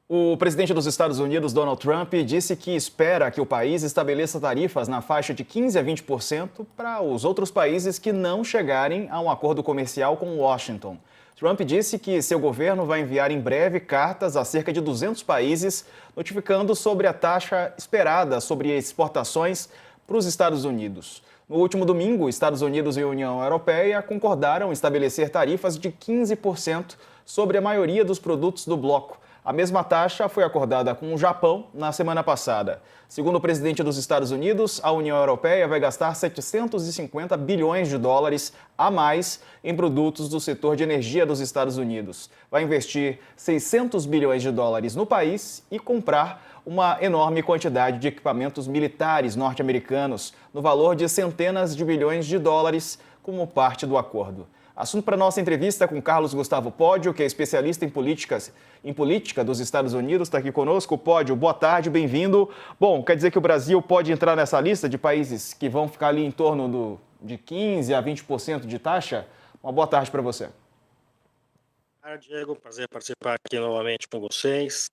O presidente dos Estados Unidos, Donald Trump, disse que espera que o país estabeleça tarifas na faixa de 15 a 20% para os outros países que não chegarem a um acordo comercial com Washington. Trump disse que seu governo vai enviar em breve cartas a cerca de 200 países, notificando sobre a taxa esperada sobre exportações para os Estados Unidos. No último domingo, Estados Unidos e a União Europeia concordaram em estabelecer tarifas de 15% sobre a maioria dos produtos do bloco. A mesma taxa foi acordada com o Japão na semana passada. Segundo o presidente dos Estados Unidos, a União Europeia vai gastar 750 bilhões de dólares a mais em produtos do setor de energia dos Estados Unidos. Vai investir 600 bilhões de dólares no país e comprar uma enorme quantidade de equipamentos militares norte-americanos, no valor de centenas de bilhões de dólares, como parte do acordo. Assunto para nossa entrevista com Carlos Gustavo Pódio, que é especialista em política dos Estados Unidos, está aqui conosco. Pódio, boa tarde, bem-vindo. Bom, quer dizer que o Brasil pode entrar nessa lista de países que vão ficar ali em torno de 15% a 20% de taxa? Uma boa tarde para você. Diego, prazer participar aqui novamente com vocês.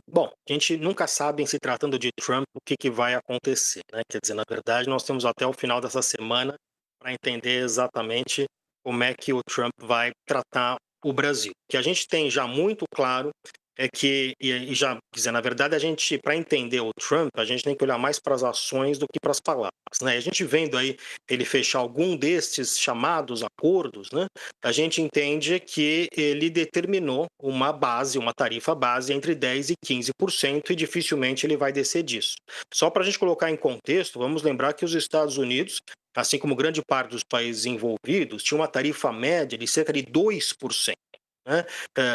Bom, a gente nunca sabe, em se tratando de Trump, o que vai acontecer, né? Quer dizer, na verdade, nós temos até o final dessa semana para entender exatamente como é que o Trump vai tratar o Brasil. O que a gente tem já muito claro é que, e já, quer dizer, na verdade, a gente, para entender o Trump, a gente tem que olhar mais para as ações do que para as palavras, né? A gente vendo aí ele fechar algum destes chamados acordos, né? A gente entende que ele determinou uma base, uma tarifa base entre 10% e 15% e dificilmente ele vai descer disso. Só para a gente colocar em contexto, vamos lembrar que os Estados Unidos, assim como grande parte dos países envolvidos, tinha uma tarifa média de cerca de 2%. Né?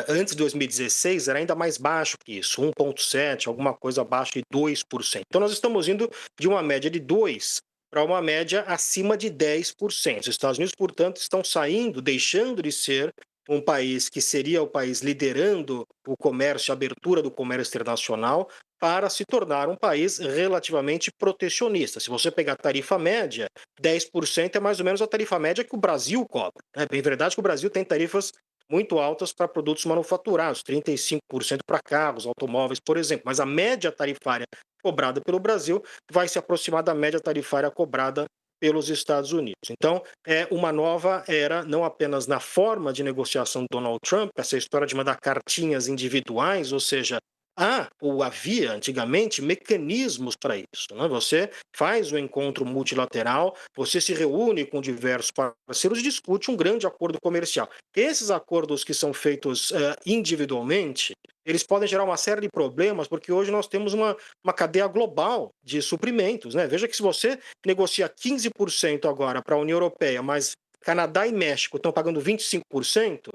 Antes de 2016 era ainda mais baixo que isso, 1,7%, alguma coisa abaixo de 2%. Então nós estamos indo de uma média de 2% para uma média acima de 10%. Os Estados Unidos, portanto, estão saindo, deixando de ser um país que seria o país liderando o comércio, a abertura do comércio internacional, para se tornar um país relativamente protecionista. Se você pegar a tarifa média, 10% é mais ou menos a tarifa média que o Brasil cobra. É bem verdade que o Brasil tem tarifas muito altas para produtos manufaturados, 35% para carros, automóveis, por exemplo. Mas a média tarifária cobrada pelo Brasil vai se aproximar da média tarifária cobrada pelos Estados Unidos. Então, é uma nova era, não apenas na forma de negociação do Donald Trump, essa história de mandar cartinhas individuais, ou seja, há ou havia antigamente mecanismos para isso, né? Você faz o encontro multilateral, você se reúne com diversos parceiros e discute um grande acordo comercial. Esses acordos que são feitos individualmente, eles podem gerar uma série de problemas, porque hoje nós temos uma cadeia global de suprimentos, né? Veja que se você negocia 15% agora para a União Europeia, mas Canadá e México estão pagando 25%,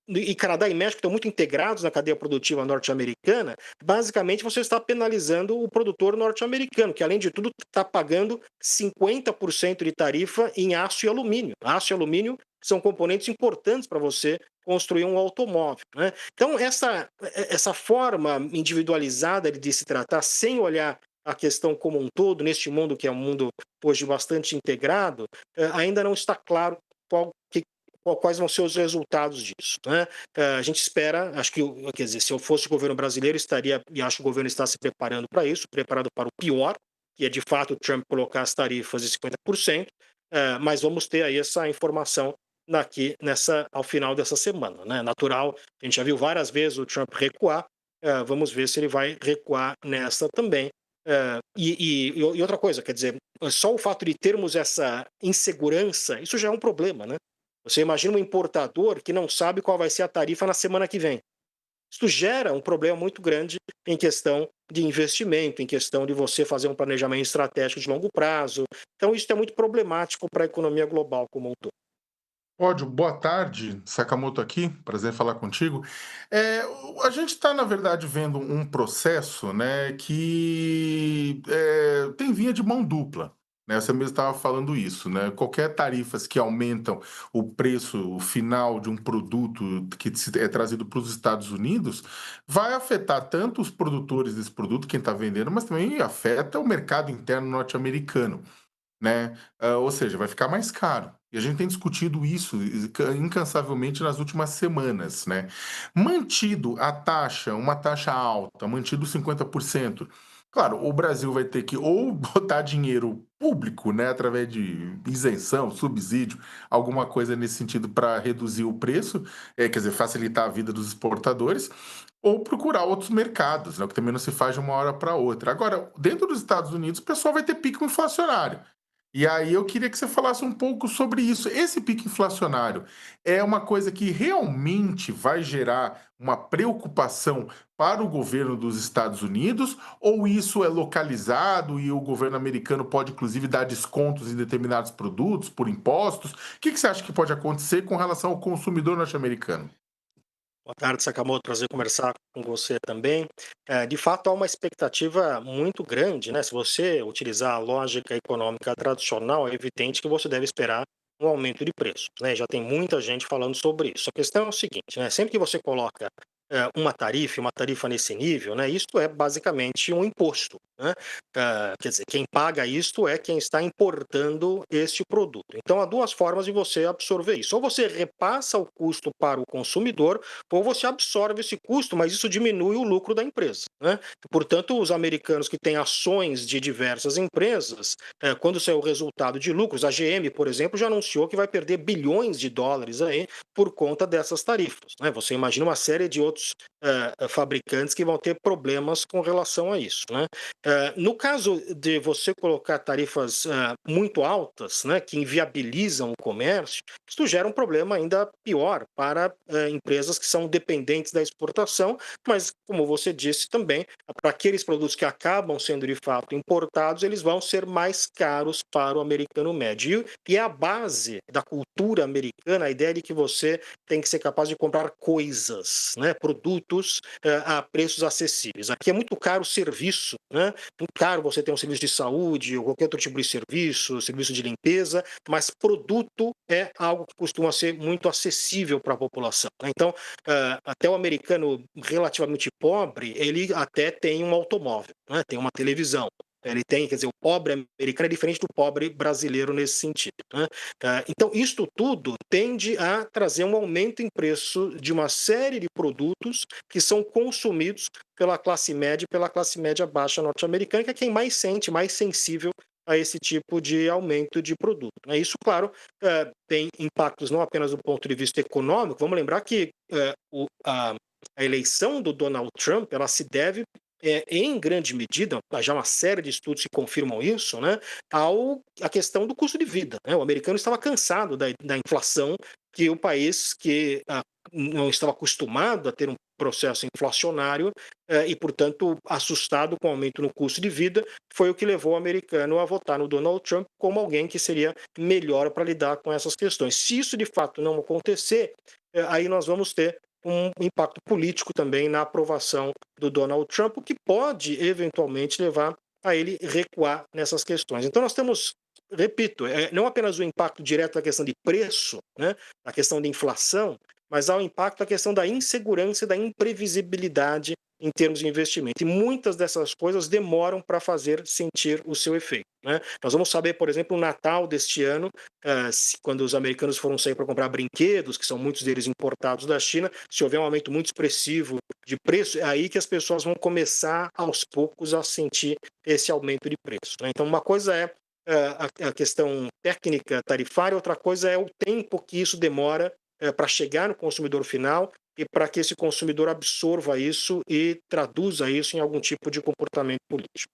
e Canadá e México estão muito integrados na cadeia produtiva norte-americana, basicamente você está penalizando o produtor norte-americano, que além de tudo está pagando 50% de tarifa em aço e alumínio. Aço e alumínio são componentes importantes para você construir um automóvel, né? Então, essa forma individualizada de se tratar, sem olhar a questão como um todo, neste mundo que é um mundo hoje bastante integrado, ainda não está claro qual, que, quais vão ser os resultados disso, né? A gente espera, acho que, quer dizer, se eu fosse o governo brasileiro, estaria, e acho que o governo está se preparando para isso, preparado para o pior, que é de fato o Trump colocar as tarifas de 50%, mas vamos ter aí essa informação ao final dessa semana, né? Natural, a gente já viu várias vezes o Trump recuar, vamos ver se ele vai recuar nessa também. E outra coisa, quer dizer, só o fato de termos essa insegurança, isso já é um problema, né? Você imagina um importador que não sabe qual vai ser a tarifa na semana que vem. Isso gera um problema muito grande em questão de investimento, em questão de você fazer um planejamento estratégico de longo prazo. Então, isso é muito problemático para a economia global como um todo. Pódio, boa tarde, Sakamoto aqui, prazer em falar contigo. A gente está, na verdade, vendo um processo, né, que tem via de mão dupla. Né? Você mesmo estava falando isso, né? Qualquer tarifas que aumentam o preço final de um produto é trazido para os Estados Unidos vai afetar tanto os produtores desse produto, quem está vendendo, mas também afeta o mercado interno norte-americano, né? Ou seja, vai ficar mais caro. E a gente tem discutido isso incansavelmente nas últimas semanas, né? Mantido a taxa, uma taxa alta, mantido 50%. Claro, o Brasil vai ter que ou botar dinheiro público, né, através de isenção, subsídio, alguma coisa nesse sentido para reduzir o preço, quer dizer, facilitar a vida dos exportadores, ou procurar outros mercados, né, o que também não se faz de uma hora para outra. Agora, dentro dos Estados Unidos, o pessoal vai ter pico inflacionário. E aí eu queria que você falasse um pouco sobre isso. Esse pico inflacionário é uma coisa que realmente vai gerar uma preocupação para o governo dos Estados Unidos, ou isso é localizado e o governo americano pode, inclusive, dar descontos em determinados produtos por impostos? O que você acha que pode acontecer com relação ao consumidor norte-americano? Boa tarde, Sakamoto. Prazer conversar com você também. De fato, há uma expectativa muito grande, né? Se você utilizar a lógica econômica tradicional, é evidente que você deve esperar um aumento de preços, né? Já tem muita gente falando sobre isso. A questão é o seguinte, né? Sempre que você coloca uma tarifa nesse nível, né? Isto é basicamente um imposto, né? Quer dizer, quem paga isto é quem está importando este produto. Então, há duas formas de você absorver isso. Ou você repassa o custo para o consumidor, ou você absorve esse custo, mas isso diminui o lucro da empresa, né? Portanto, os americanos que têm ações de diversas empresas, quando saiu o resultado de lucros, a GM, por exemplo, já anunciou que vai perder bilhões de dólares aí por conta dessas tarifas, né? Você imagina uma série de outros fabricantes que vão ter problemas com relação a isso, né? No caso de você colocar tarifas muito altas, né, que inviabilizam o comércio, isso gera um problema ainda pior para empresas que são dependentes da exportação, mas, como você disse também, para aqueles produtos que acabam sendo de fato importados, eles vão ser mais caros para o americano médio. E é a base da cultura americana, a ideia de que você tem que ser capaz de comprar coisas, né, produtos a preços acessíveis. Aqui é muito caro o serviço, né? Muito caro você ter um serviço de saúde ou qualquer outro tipo de serviço de limpeza, mas produto é algo que costuma ser muito acessível para a população, né? Então, até o americano relativamente pobre, ele até tem um automóvel, né? Tem uma televisão. Ele tem, quer dizer, o pobre americano é diferente do pobre brasileiro nesse sentido, né? Então, isto tudo tende a trazer um aumento em preço de uma série de produtos que são consumidos pela classe média e pela classe média baixa norte-americana, que é quem mais sente, mais sensível a esse tipo de aumento de produto, né? Isso, claro, tem impactos não apenas do ponto de vista econômico. Vamos lembrar que a eleição do Donald Trump, ela se deve em grande medida, já uma série de estudos que confirmam isso, né, a questão do custo de vida, né? O americano estava cansado da inflação, que o país que não estava acostumado a ter um processo inflacionário e, portanto, assustado com o aumento no custo de vida, foi o que levou o americano a votar no Donald Trump como alguém que seria melhor para lidar com essas questões. Se isso de fato não acontecer, aí nós vamos ter um impacto político também na aprovação do Donald Trump, o que pode eventualmente levar a ele recuar nessas questões. Então nós temos, repito, não apenas o impacto direto da questão de preço, né, da questão de inflação, mas há o impacto da questão da insegurança e da imprevisibilidade em termos de investimento. E muitas dessas coisas demoram para fazer sentir o seu efeito, né? Nós vamos saber, por exemplo, o Natal deste ano, quando os americanos foram sair para comprar brinquedos, que são muitos deles importados da China, se houver um aumento muito expressivo de preço, é aí que as pessoas vão começar, aos poucos, a sentir esse aumento de preço, né? Então, uma coisa é a questão técnica tarifária, outra coisa é o tempo que isso demora para chegar no consumidor final e para que esse consumidor absorva isso e traduza isso em algum tipo de comportamento político.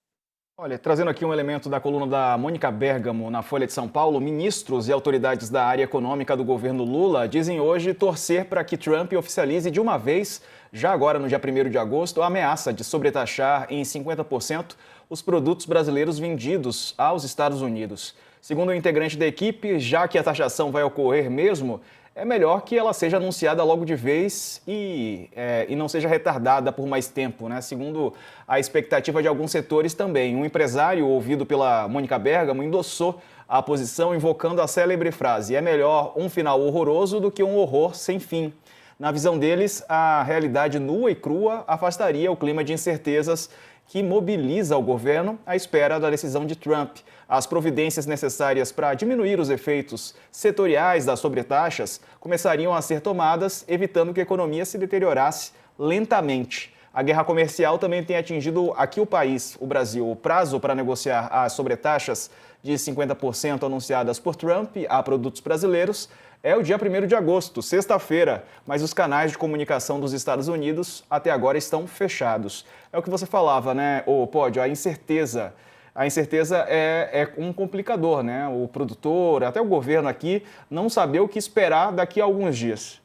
Olha, trazendo aqui um elemento da coluna da Mônica Bergamo na Folha de São Paulo, ministros e autoridades da área econômica do governo Lula dizem hoje torcer para que Trump oficialize de uma vez, já agora no dia 1º de agosto, a ameaça de sobretaxar em 50% os produtos brasileiros vendidos aos Estados Unidos. Segundo o integrante da equipe, já que a taxação vai ocorrer mesmo, é melhor que ela seja anunciada logo de vez e não seja retardada por mais tempo, né? Segundo a expectativa de alguns setores também. Um empresário ouvido pela Mônica Bergamo endossou a posição invocando a célebre frase: é melhor um final horroroso do que um horror sem fim. Na visão deles, a realidade nua e crua afastaria o clima de incertezas que mobiliza o governo à espera da decisão de Trump. As providências necessárias para diminuir os efeitos setoriais das sobretaxas começariam a ser tomadas, evitando que a economia se deteriorasse lentamente. A guerra comercial também tem atingido aqui o país, o Brasil. O prazo para negociar as sobretaxas de 50% anunciadas por Trump a produtos brasileiros é o dia 1º de agosto, sexta-feira, mas os canais de comunicação dos Estados Unidos até agora estão fechados. É o que você falava, né, Pódio, a incerteza. A incerteza é um complicador, né? O produtor, até o governo aqui, não saber o que esperar daqui a alguns dias.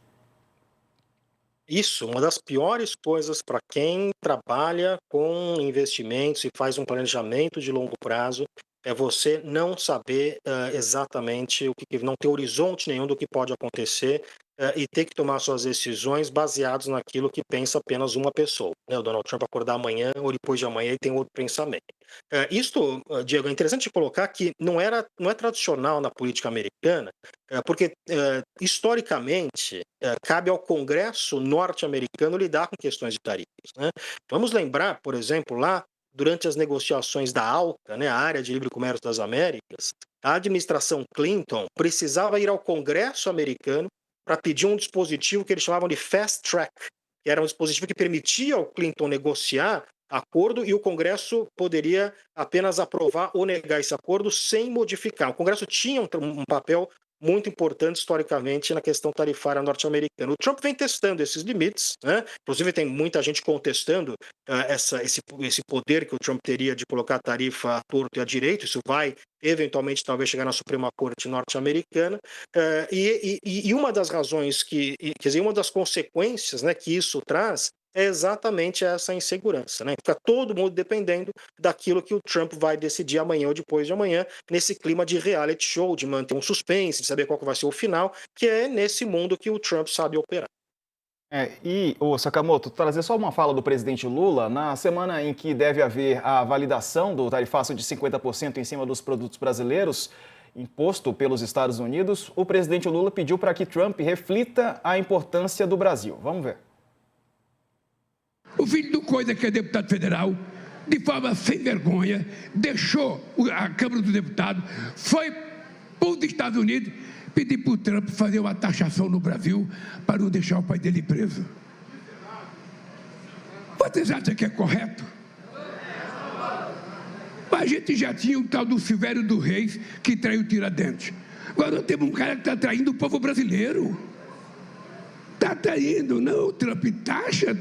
Isso, uma das piores coisas para quem trabalha com investimentos e faz um planejamento de longo prazo é você não saber exatamente não ter horizonte nenhum do que pode acontecer e ter que tomar suas decisões baseados naquilo que pensa apenas uma pessoa, né? O Donald Trump acordar amanhã ou depois de amanhã e tem outro pensamento. Isto, Diego, é interessante colocar que não é tradicional na política americana, porque historicamente cabe ao Congresso norte-americano lidar com questões de tarifas, né? Vamos lembrar, por exemplo, lá durante as negociações da ALCA, né, a Área de Livre Comércio das Américas, a administração Clinton precisava ir ao Congresso americano para pedir um dispositivo que eles chamavam de Fast Track, que era um dispositivo que permitia ao Clinton negociar acordo e o Congresso poderia apenas aprovar ou negar esse acordo sem modificar. O Congresso tinha um papel muito importante historicamente na questão tarifária norte-americana. O Trump vem testando esses limites, né? Inclusive tem muita gente contestando esse poder que o Trump teria de colocar a tarifa à torto e à direito. Isso vai eventualmente talvez chegar na Suprema Corte norte-americana, e uma das razões quer dizer, uma das consequências, né, que isso traz é exatamente essa insegurança, né? Fica todo mundo dependendo daquilo que o Trump vai decidir amanhã ou depois de amanhã, nesse clima de reality show, de manter um suspense, de saber qual que vai ser o final, que é nesse mundo que o Trump sabe operar. E, Sakamoto, trazer só uma fala do presidente Lula. Na semana em que deve haver a validação do tarifaço de 50% em cima dos produtos brasileiros, imposto pelos Estados Unidos, o presidente Lula pediu para que Trump reflita a importância do Brasil. Vamos ver. O filho do Coisa, que é deputado federal, de forma sem vergonha, deixou a Câmara dos Deputados, foi para os Estados Unidos pedir para o Trump fazer uma taxação no Brasil para não deixar o pai dele preso. Vocês acham que é correto? A gente já tinha o tal do Silvério dos Reis, que traiu o Tiradentes. Agora nós temos um cara que está traindo o povo brasileiro. Está traindo, não, Trump, taxa,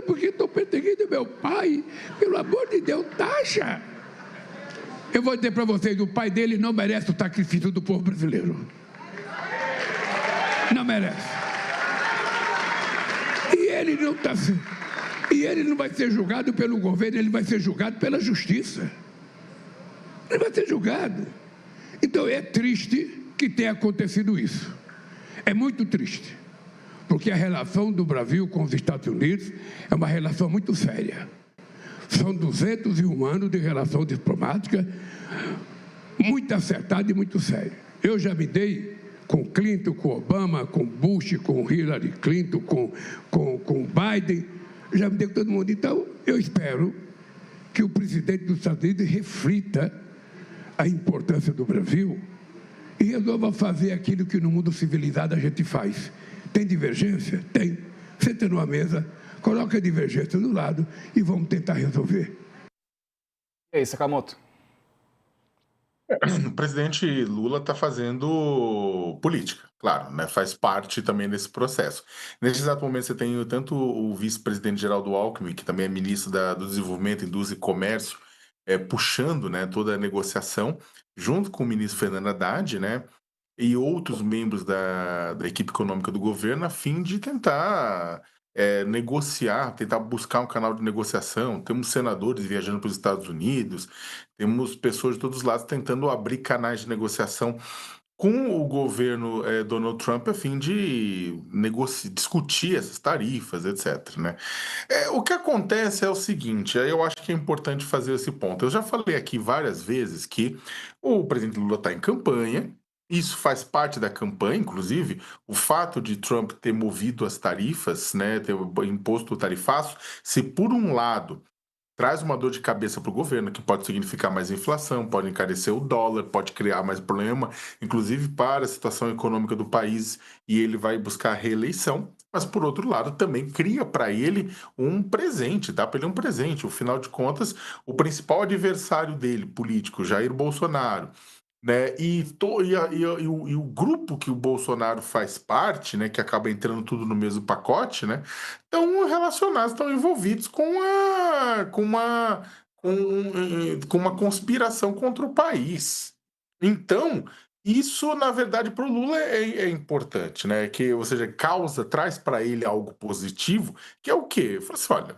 porque estou perseguindo meu pai. Pelo amor de Deus, taxa. Eu vou dizer para vocês, o pai dele não merece o sacrifício do povo brasileiro. Não merece. E ele não vai ser julgado pelo governo, ele vai ser julgado pela justiça. Ele vai ser julgado. Então é triste que tenha acontecido isso. É muito triste. Porque a relação do Brasil com os Estados Unidos é uma relação muito séria. São 201 anos de relação diplomática muito acertada e muito séria. Eu já me dei com Clinton, com Obama, com Bush, com Hillary Clinton, com Biden, já me dei com todo mundo. Então, eu espero que o presidente dos Estados Unidos reflita a importância do Brasil e resolva fazer aquilo que no mundo civilizado a gente faz. Tem divergência? Tem. Senta numa mesa, coloca a divergência do lado e vamos tentar resolver. E aí, Sakamoto? O presidente Lula está fazendo política, claro, né? Faz parte também desse processo. Nesse exato momento, você tem tanto o vice-presidente Geraldo Alckmin, que também é ministro do Desenvolvimento, Indústria e Comércio, puxando, né, toda a negociação, junto com o ministro Fernando Haddad, né? E outros membros da equipe econômica do governo, a fim de tentar negociar, tentar buscar um canal de negociação. Temos senadores viajando para os Estados Unidos, temos pessoas de todos os lados tentando abrir canais de negociação com o governo Donald Trump, a fim de discutir essas tarifas, etc., né? O que acontece é o seguinte, eu acho que é importante fazer esse ponto. Eu já falei aqui várias vezes que o presidente Lula está em campanha, Isso faz parte da campanha, inclusive, o fato de Trump ter movido as tarifas, né, ter imposto o tarifaço, se por um lado traz uma dor de cabeça para o governo, que pode significar mais inflação, pode encarecer o dólar, pode criar mais problema, inclusive para a situação econômica do país, e ele vai buscar a reeleição. Mas, por outro lado, também cria para ele um presente, dá para ele um presente. Afinal de contas, o principal adversário dele, político, Jair Bolsonaro, né? E o grupo que o Bolsonaro faz parte, né, que acaba entrando tudo no mesmo pacote, né, estão relacionados, estão envolvidos com uma conspiração contra o país. Então, isso, na verdade, para o Lula é importante, né? Que, ou seja, traz para ele algo positivo, que é o quê? Fala assim, olha,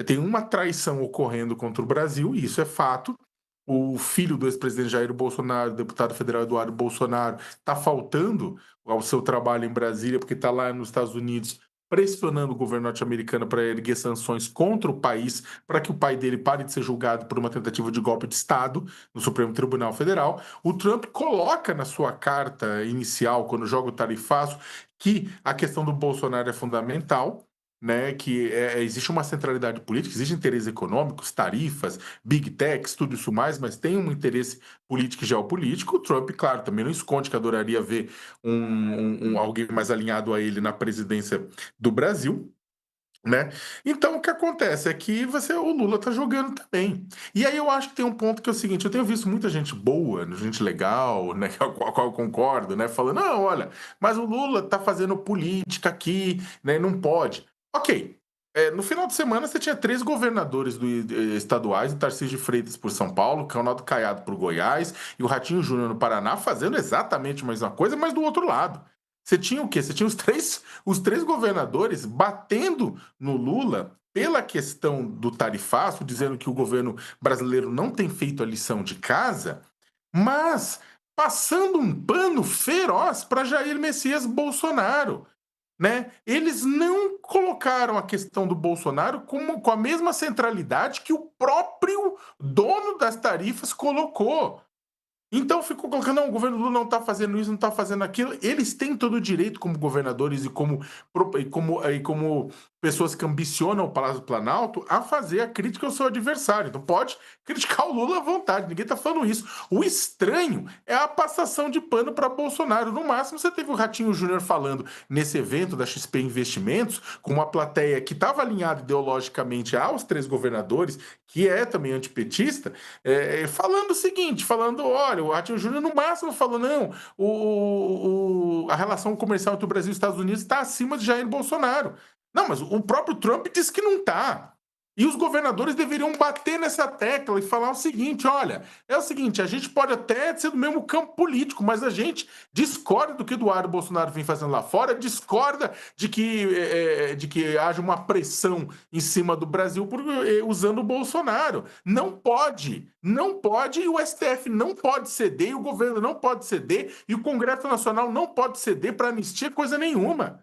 tem uma traição ocorrendo contra o Brasil, e isso é fato. O filho do ex-presidente Jair Bolsonaro, deputado federal Eduardo Bolsonaro, está faltando ao seu trabalho em Brasília, porque está lá nos Estados Unidos pressionando o governo norte-americano para erguer sanções contra o país, para que o pai dele pare de ser julgado por uma tentativa de golpe de Estado no Supremo Tribunal Federal. O Trump coloca na sua carta inicial, quando joga o tarifaço, que a questão do Bolsonaro é fundamental, né, que existe uma centralidade política, existem interesses econômicos, tarifas, big techs, tudo isso mais, mas tem um interesse político e geopolítico. O Trump, claro, também não esconde que adoraria ver alguém mais alinhado a ele na presidência do Brasil, né? Então, o que acontece é que o Lula tá jogando também. E aí eu acho que tem um ponto que é o seguinte, eu tenho visto muita gente boa, gente legal, né, com a qual eu concordo, né, falando, não, olha, mas o Lula tá fazendo política aqui, né, não pode. Ok. No final de semana você tinha 3 governadores estaduais, o Tarcísio de Freitas por São Paulo, o Ronaldo Caiado por Goiás e o Ratinho Júnior no Paraná fazendo exatamente a mesma coisa, mas do outro lado. Você tinha o quê? Você tinha os três governadores batendo no Lula pela questão do tarifaço, dizendo que o governo brasileiro não tem feito a lição de casa, mas passando um pano feroz para Jair Messias Bolsonaro, né? Eles não colocaram a questão do Bolsonaro com a mesma centralidade que o próprio dono das tarifas colocou. Então ficou colocando, não, o governo Lula não está fazendo isso, não está fazendo aquilo. Eles têm todo o direito, como governadores e como pessoas que ambicionam o Palácio do Planalto, a fazer a crítica ao seu adversário. Então pode criticar o Lula à vontade, ninguém está falando isso. O estranho é a passação de pano para Bolsonaro. No máximo, você teve o Ratinho Júnior falando nesse evento da XP Investimentos, com uma plateia que estava alinhada ideologicamente aos 3 governadores, que é também antipetista, falando o seguinte, olha, o Ratinho Júnior no máximo falou, não, a relação comercial entre o Brasil e os Estados Unidos está acima de Jair Bolsonaro. Não, mas o próprio Trump disse que não está. E os governadores deveriam bater nessa tecla e falar o seguinte, olha, é o seguinte, a gente pode até ser do mesmo campo político, mas a gente discorda do que Eduardo Bolsonaro vem fazendo lá fora, discorda de que haja uma pressão em cima do Brasil usando o Bolsonaro. Não pode, e o STF não pode ceder, e o governo não pode ceder, e o Congresso Nacional não pode ceder para anistia coisa nenhuma.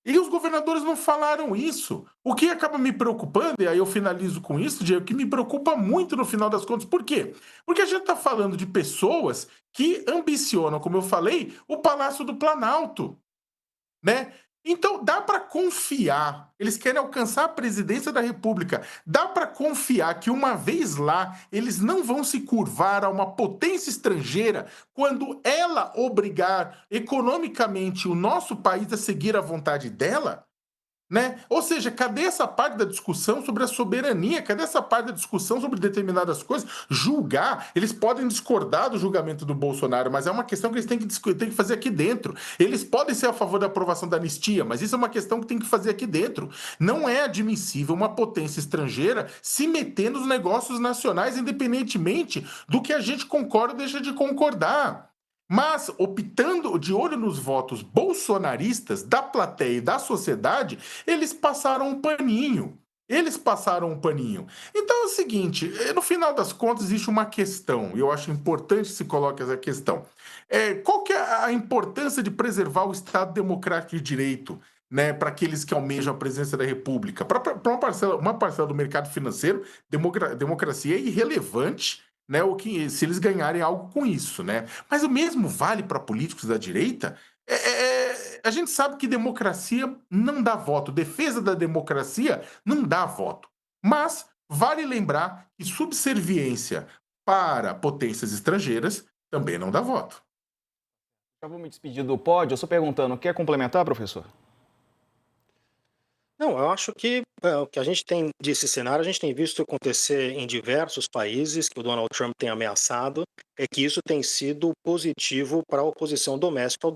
E os governadores não falaram isso. O que acaba me preocupando, e aí eu finalizo com isso, Diego, que me preocupa muito no final das contas. Por quê? Porque a gente está falando de pessoas que ambicionam, como eu falei, o Palácio do Planalto, né? Então dá para confiar, eles querem alcançar a presidência da República, dá para confiar que uma vez lá eles não vão se curvar a uma potência estrangeira quando ela obrigar economicamente o nosso país a seguir a vontade dela? Né? Ou seja, cadê essa parte da discussão sobre a soberania? Cadê essa parte da discussão sobre determinadas coisas? Julgar, eles podem discordar do julgamento do Bolsonaro, mas é uma questão que eles têm que fazer aqui dentro. Eles podem ser a favor da aprovação da anistia, mas isso é uma questão que tem que fazer aqui dentro. Não é admissível uma potência estrangeira se meter nos negócios nacionais, independentemente do que a gente concorda ou deixa de concordar. Mas, optando de olho nos votos bolsonaristas da plateia e da sociedade, eles passaram um paninho. Então é o seguinte, no final das contas existe uma questão, e eu acho importante que se coloque essa questão. Qual que é a importância de preservar o Estado Democrático de Direito, né, para aqueles que almejam a presidência da República? Para uma parcela do mercado financeiro, democracia é irrelevante, né, se eles ganharem algo com isso, né? Mas o mesmo vale para políticos da direita. A gente sabe que democracia não dá voto, defesa da democracia não dá voto. Mas vale lembrar que subserviência para potências estrangeiras também não dá voto. Já vou me despedir do pódio, eu só perguntando, quer complementar, professor? Não, eu acho que o que a gente tem desse cenário, a gente tem visto acontecer em diversos países que o Donald Trump tem ameaçado, é que isso tem sido positivo para a oposição doméstica ao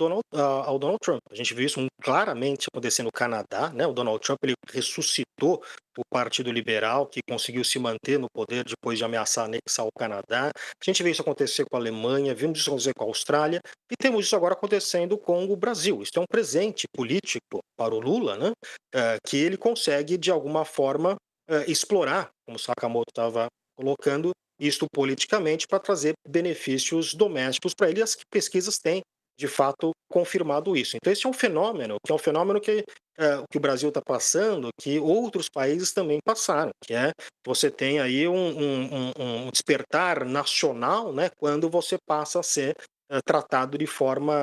Donald Trump. A gente viu isso claramente acontecer no Canadá, né? O Donald Trump ele ressuscitou o Partido Liberal, que conseguiu se manter no poder depois de ameaçar anexar o Canadá. A gente vê isso acontecer com a Alemanha, vimos isso acontecer com a Austrália, e temos isso agora acontecendo com o Brasil. Isso é um presente político para o Lula, né? Que ele consegue, de alguma forma, explorar, como o Sakamoto estava colocando, isto politicamente para trazer benefícios domésticos para ele. E as pesquisas têm, de fato, confirmado isso. Então, esse é um fenômeno, que o Brasil está passando, que outros países também passaram, que é você tem aí um despertar nacional, né, quando você passa a ser tratado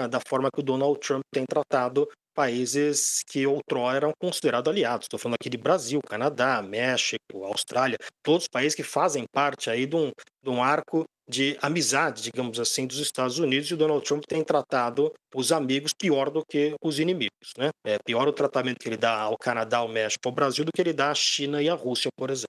da forma que o Donald Trump tem tratado países que outrora eram considerados aliados. Estou falando aqui de Brasil, Canadá, México, Austrália, todos países que fazem parte aí de um arco de amizade, digamos assim, dos Estados Unidos, e o Donald Trump tem tratado os amigos pior do que os inimigos, né? É pior o tratamento que ele dá ao Canadá, ao México, ao Brasil, do que ele dá à China e à Rússia, por exemplo.